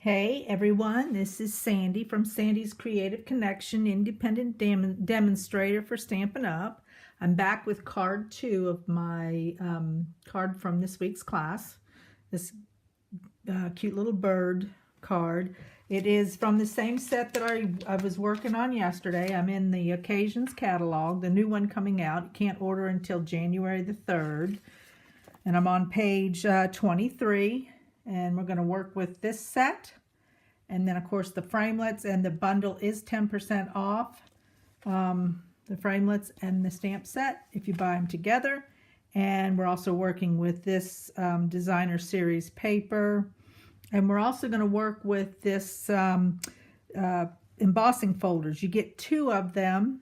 Hey everyone, this is Sandy from Sandy's Creative Connection, independent demonstrator for Stampin' Up. I'm back with card 2 of my card from this week's class. This cute little bird card. It is from the same set that I was working on yesterday. I'm in the Occasions catalog, the new one coming out. You can't order until January the 3rd. And I'm on page 23. And we're going to work with this set, and then of course the framelits, and the bundle is 10% off, the framelits and the stamp set if you buy them together. And we're also working with this designer series paper, and we're also going to work with this embossing folders. You get 2 of them,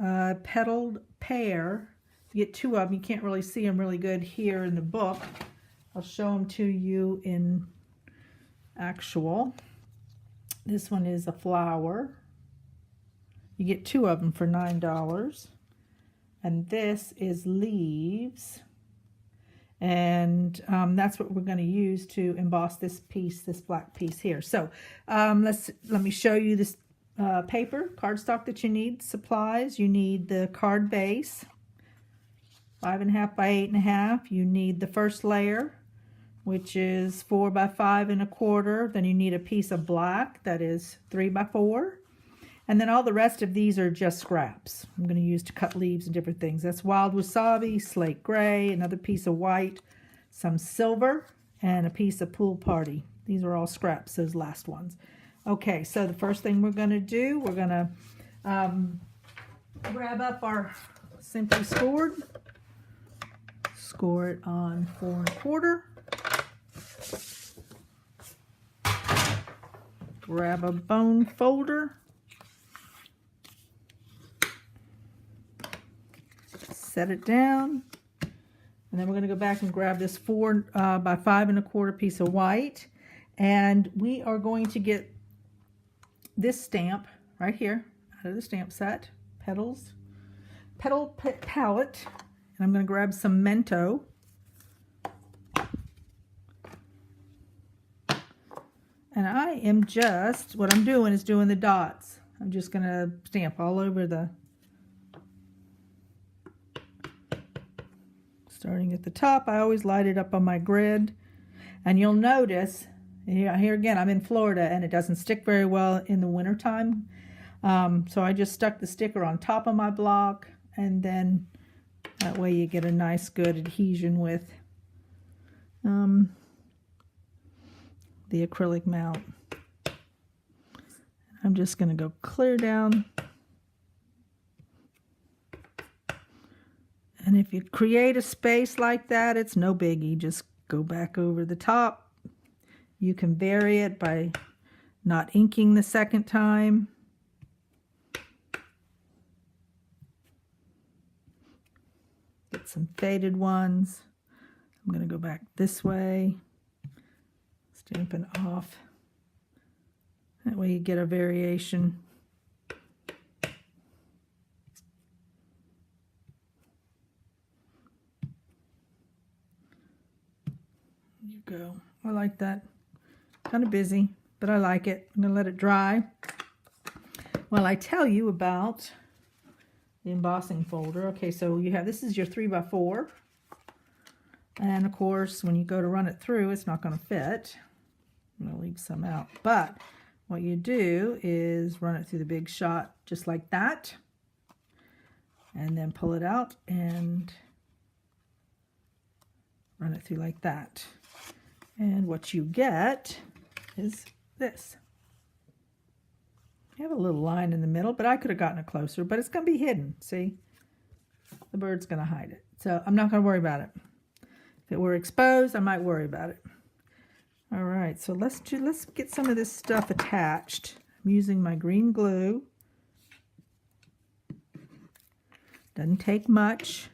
petaled pair. You get 2 of them. You can't really see them really good here in the book. I'll show them to you in actual. This one is a flower. You get 2 of them for $9. And this is leaves. And that's what we're going to use to emboss this piece, this black piece here. So let me show you this paper, cardstock that you need, supplies. You need the card base, 5.5 by 8.5. You need the first layer, which is 4 by 5 1/4. Then you need a piece of black that is 3 by 4. And then all the rest of these are just scraps I'm going to use to cut leaves and different things. That's wild wasabi, slate gray, another piece of white, some silver, and a piece of pool party. These are all scraps, those last ones. Okay, so the first thing we're going to do, we're going to grab up our Simply Scored. Score it on 4 1/4. Grab a bone folder, set it down, and then we're going to go back and grab this 4 by 5 1/4 piece of white, and we are going to get this stamp right here out of the stamp set, petal palette, and I'm going to grab some Mento. And I am just, what I'm doing is doing the dots. I'm just going to stamp all over the, starting at the top. I always light it up on my grid. And you'll notice, here again, I'm in Florida, and it doesn't stick very well in the wintertime. So I just stuck the sticker on top of my block, and then that way you get a nice good adhesion with the acrylic mount. I'm just going to go clear down. And if you create a space like that, it's no biggie. Just go back over the top. You can vary it by not inking the second time. Get some faded ones. I'm going to go back this way. Stamping off. That way you get a variation. There you go. I like that. Kind of busy, but I like it. I'm going to let it dry while I tell you about the embossing folder. Okay, so you have, this is your 3 by 4. And of course, when you go to run it through, it's not going to fit. I'm going to leave some out. But what you do is run it through the big shot just like that. And then pull it out and run it through like that. And what you get is this. You have a little line in the middle, but I could have gotten it closer, but it's going to be hidden. See? The bird's going to hide it. So I'm not going to worry about it. If it were exposed, I might worry about it. All right, so let's get some of this stuff attached. I'm using my green glue. Doesn't take much.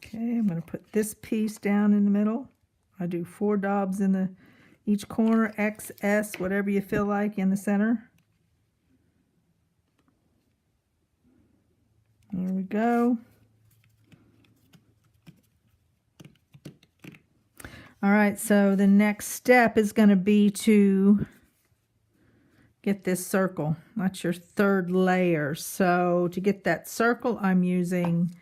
Okay, I'm going to put this piece down in the middle. I do 4 daubs in each corner, X, S, whatever you feel like in the center. There we go. All right, so the next step is going to be to get this circle. That's your third layer. So to get that circle, I'm using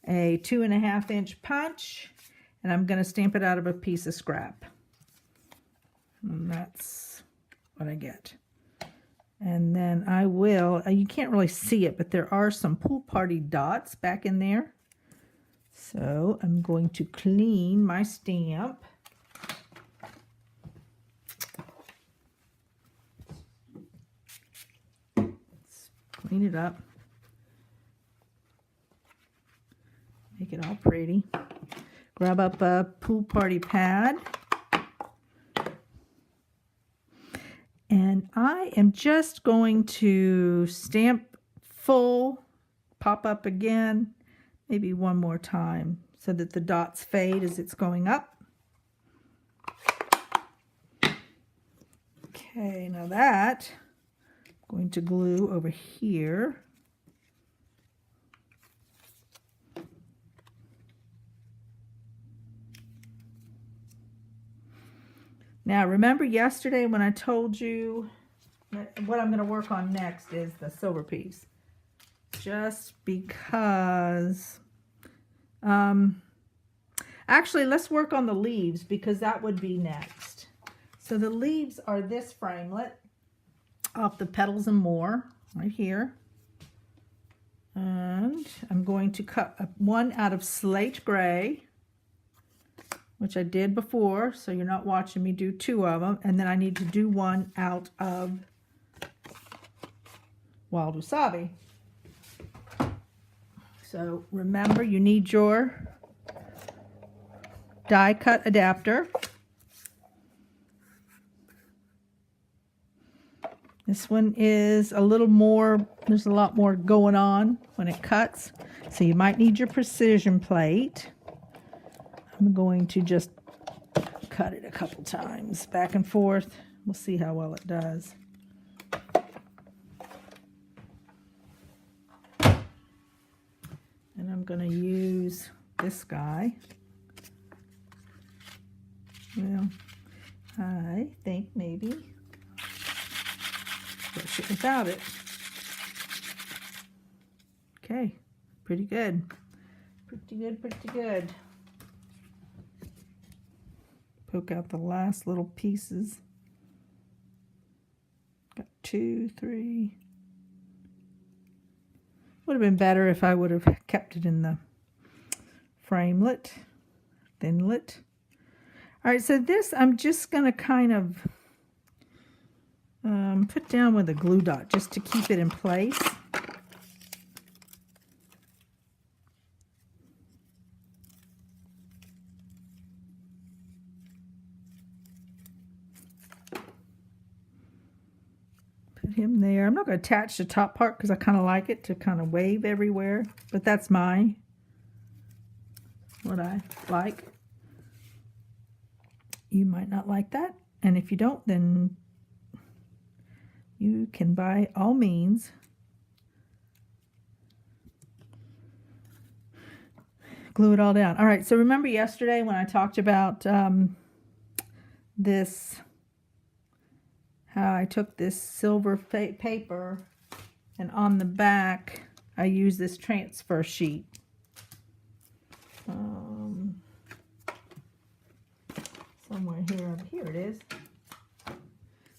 a 2.5 inch punch, and I'm going to stamp it out of a piece of scrap. And that's what I get. And then I will, you can't really see it, but there are some pool party dots back in there. So I'm going to clean my stamp. Let's clean it up. Make it all pretty. Grab up a pool party pad. And I am just going to stamp full, pop up again, maybe one more time so that the dots fade as it's going up. Okay, now that I'm going to glue over here. Now, remember yesterday when I told you what I'm going to work on next is the silver piece. Just because, actually, let's work on the leaves because that would be next. So the leaves are this framelit off the Petals and More right here. And I'm going to cut one out of slate gray, which I did before, so you're not watching me do two of them. And then I need to do one out of Wild Wasabi. So remember, you need your die cut adapter. This one is a little more, there's a lot more going on when it cuts. So you might need your precision plate. I'm going to just cut it a couple times back and forth. We'll see how well it does. And I'm going to use this guy. Well, I think maybe brush it without it. Okay, pretty good. Pretty good, pretty good. Poke out the last little pieces. Got 2, 3. Would have been better if I would have kept it in the framelit, thinlit. All right, so this I'm just going to kind of put down with a glue dot just to keep it in place. Put him there. I'm not going to attach the top part because I kind of like it to kind of wave everywhere, but that's what I like. You might not like that, and if you don't, then you can by all means glue it all down. All right, so remember yesterday when I talked about this, how I took this silver paper and on the back I used this transfer sheet. Somewhere here it is.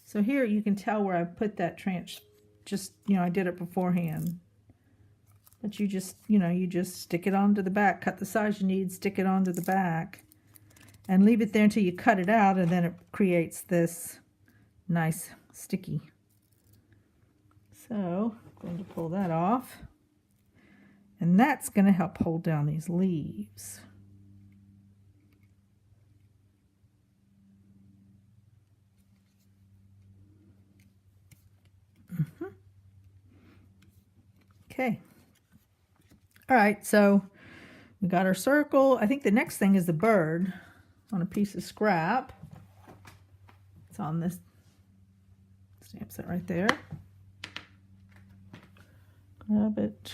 So here you can tell where I put that I did it beforehand. But you just stick it onto the back, cut the size you need, stick it onto the back, and leave it there until you cut it out, and then it creates this nice sticky. So I'm going to pull that off, and that's going to help hold down these leaves. Okay. All right, so we got our circle. I think the next thing is the bird on a piece of scrap. It's on this stamp set right there. Grab it.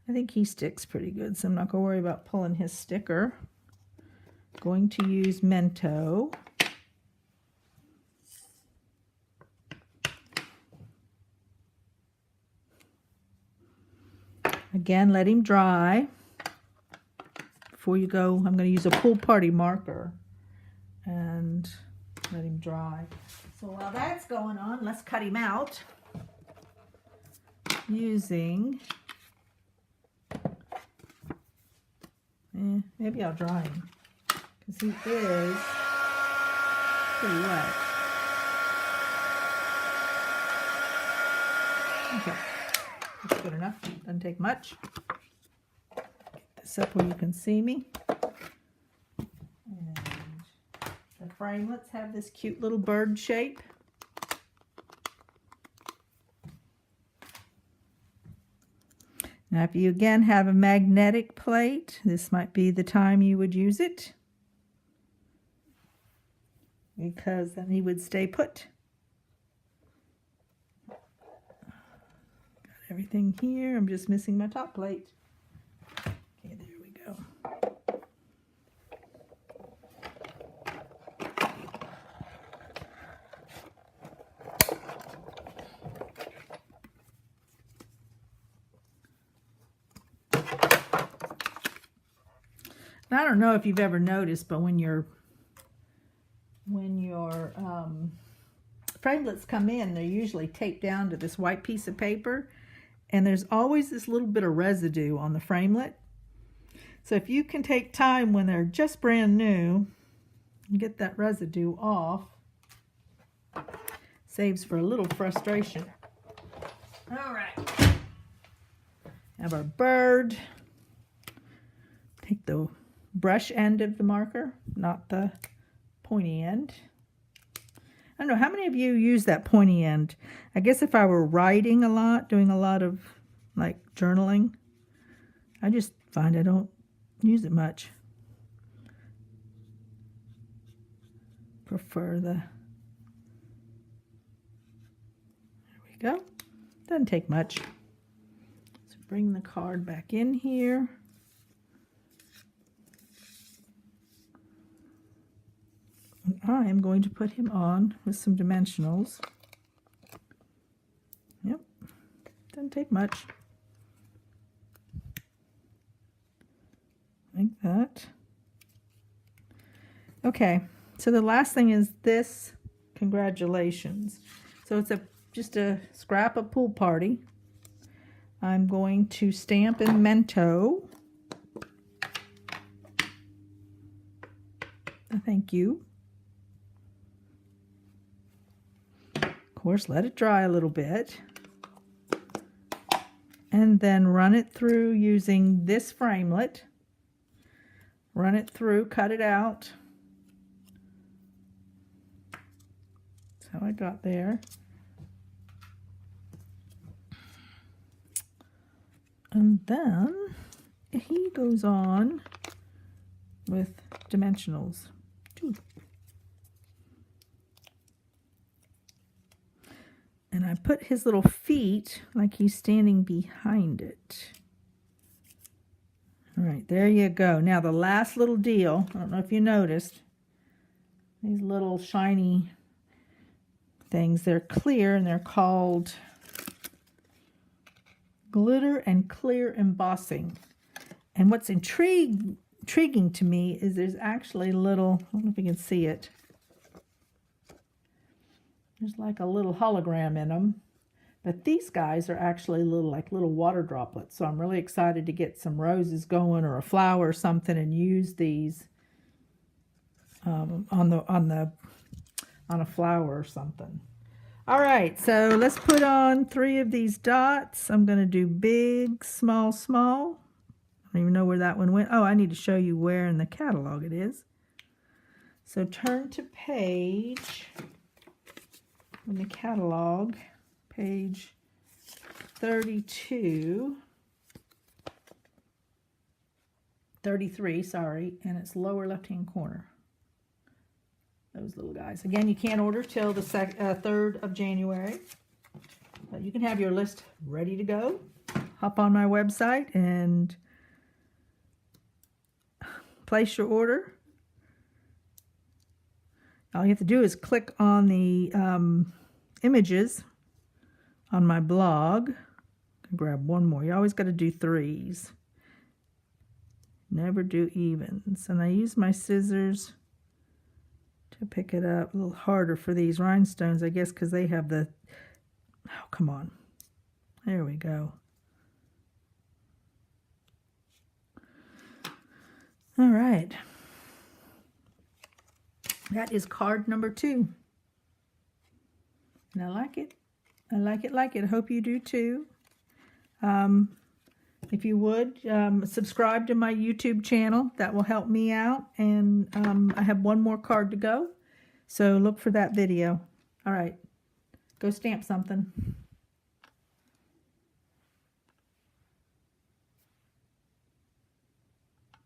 I think he sticks pretty good, so I'm not going to worry about pulling his sticker. Going to use Mento. Again, let him dry. Before you go, I'm going to use a pool party marker and let him dry. So while that's going on, let's cut him out using, maybe I'll dry him because he is pretty wet. Okay, that's good enough. Doesn't take much. Up where you can see me. And the framelits have this cute little bird shape. Now if you again have a magnetic plate, this might be the time you would use it, because then he would stay put. Got everything here. I'm just missing my top plate. Okay, there we go. And I don't know if you've ever noticed, but when your framelits come in, they're usually taped down to this white piece of paper, and there's always this little bit of residue on the framelit. So if you can take time when they're just brand new and get that residue off, saves for a little frustration. All right, have our bird. Take the brush end of the marker, not the pointy end. I don't know, how many of you use that pointy end? I guess if I were writing a lot, doing a lot of like journaling, I just find I don't use it much. Prefer the, there we go. Doesn't take much. So bring the card back in here. I am going to put him on with some dimensionals. Yep, doesn't take much. Like that. Okay, so the last thing is this, congratulations. So it's just a scrap of pool party. I'm going to stamp in Mento. Thank you. Of course, let it dry a little bit. And then run it through using this framelit. Run it through, cut it out. That's how I got there. And then he goes on with dimensionals. And I put his little feet like he's standing behind it. All right, there you go. Now the last little deal, I don't know if you noticed, these little shiny things, they're clear and they're called glitter and clear embossing. And what's intriguing to me is there's actually little, I don't know if you can see it, there's like a little hologram in them, but these guys are actually little water droplets. So I'm really excited to get some roses going or a flower or something and use these on a flower or something. All right, so let's put on 3 of these dots. I'm going to do big, small, small. I don't even know where that one went. Oh, I need to show you where in the catalog it is. So turn to page, in the catalog, page 33, sorry, and it's lower left-hand corner. Those little guys. Again, you can't order till the 3rd of January, but you can have your list ready to go. hop on my website and place your order. All you have to do is click on the images on my blog. Grab one more. You always got to do threes. Never do evens. And I use my scissors to pick it up. A little harder for these rhinestones, I guess, because they have the... Oh, come on. There we go. All right. That is card number 2. And I like it. I like it. I hope you do too. If you would, subscribe to my YouTube channel. That will help me out. And I have one more card to go. So look for that video. All right. Go stamp something.